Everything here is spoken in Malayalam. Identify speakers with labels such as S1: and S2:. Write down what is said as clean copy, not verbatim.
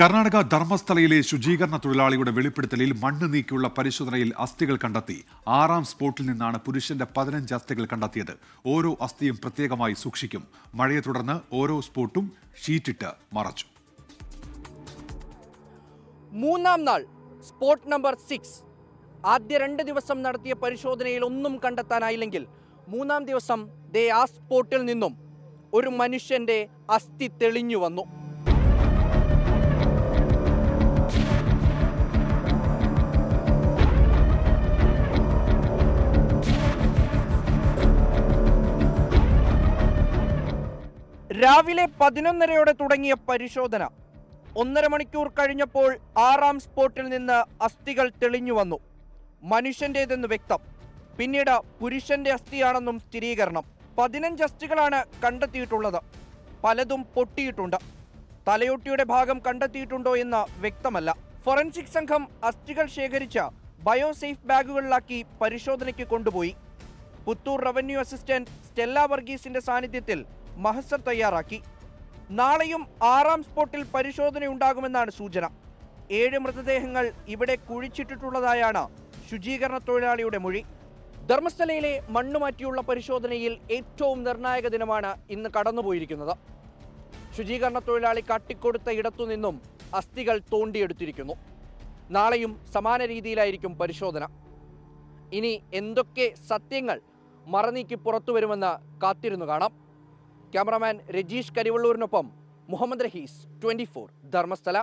S1: കർണാടക ധർമ്മസ്ഥലയിലെ ശുചീകരണ തൊഴിലാളിയുടെ വെളിപ്പെടുത്തലിൽ മണ്ണ് നീക്കിയുള്ള പരിശോധനയിൽ അസ്ഥികൾ കണ്ടെത്തി. 6ാം സ്പോട്ടിൽ നിന്നാണ് പുരുഷന്റെ 15 അസ്ഥികൾ കണ്ടെത്തിയത്. ഓരോ അസ്ഥിയും പ്രത്യേകമായി സൂക്ഷിക്കും. മഴയെ തുടർന്ന് ഓരോ സ്പോട്ടും ഷീറ്റിട്ട് മറച്ചു.
S2: 3ാം നാൾ സ്പോട്ട് നമ്പർ 6. ആദ്യ 2 ദിവസം നടത്തിയ പരിശോധനയിൽ ഒന്നും കണ്ടെത്താനായില്ലെങ്കിൽ 3ാം ദിവസം ആ സ്പോട്ടിൽ നിന്നും ഒരു മനുഷ്യന്റെ അസ്ഥി തെളിഞ്ഞു വന്നു. രാവിലെ 11:30 തുടങ്ങിയ പരിശോധന 1.5 മണിക്കൂർ കഴിഞ്ഞപ്പോൾ 6ാം സ്പോട്ടിൽ നിന്ന് അസ്ഥികൾ തെളിഞ്ഞു വന്നു. മനുഷ്യൻ്റേതെന്ന് വ്യക്തം. പിന്നീട് പുരുഷന്റെ അസ്ഥിയാണെന്നും സ്ഥിരീകരണം. 15 അസ്ഥികളാണ് കണ്ടെത്തിയിട്ടുള്ളത്. പലതും പൊട്ടിയിട്ടുണ്ട്. തലയൊട്ടിയുടെ ഭാഗം കണ്ടെത്തിയിട്ടുണ്ടോ എന്ന് വ്യക്തമല്ല. ഫോറൻസിക് സംഘം അസ്ഥികൾ ശേഖരിച്ച ബയോസേഫ് ബാഗുകളിലാക്കി പരിശോധനയ്ക്ക് കൊണ്ടുപോയി. പുത്തൂർ റവന്യൂ അസിസ്റ്റന്റ് സ്റ്റെല്ല വർഗീസിന്റെ സാന്നിധ്യത്തിൽ മഹസർ തയ്യാറാക്കി. നാളെയും 6ാം സ്പോട്ടിൽ പരിശോധനയുണ്ടാകുമെന്നാണ് സൂചന. 7 മൃതദേഹങ്ങൾ ഇവിടെ കുഴിച്ചിട്ടിട്ടുള്ളതായാണ് ശുചീകരണ തൊഴിലാളിയുടെ മൊഴി. ധർമ്മസ്ഥലയിലെ മണ്ണുമാറ്റിയുള്ള പരിശോധനയിൽ ഏറ്റവും നിർണായക ദിനമാണ് ഇന്ന് കടന്നുപോയിരിക്കുന്നത്. ശുചീകരണ തൊഴിലാളി കാട്ടിക്കൊടുത്ത ഇടത്തുനിന്നും അസ്ഥികൾ തോണ്ടിയെടുത്തിരിക്കുന്നു. നാളെയും സമാന രീതിയിലായിരിക്കും പരിശോധന. ഇനി എന്തൊക്കെ സത്യങ്ങൾ മറനീക്കി പുറത്തു വരുമെന്ന് കാത്തിരുന്നു കാണാം. ക്യാമറാമാൻ രജീഷ് കരിവള്ളൂരിനൊപ്പം മുഹമ്മദ് റഹീസ്, 24 ധർമ്മസ്ഥല.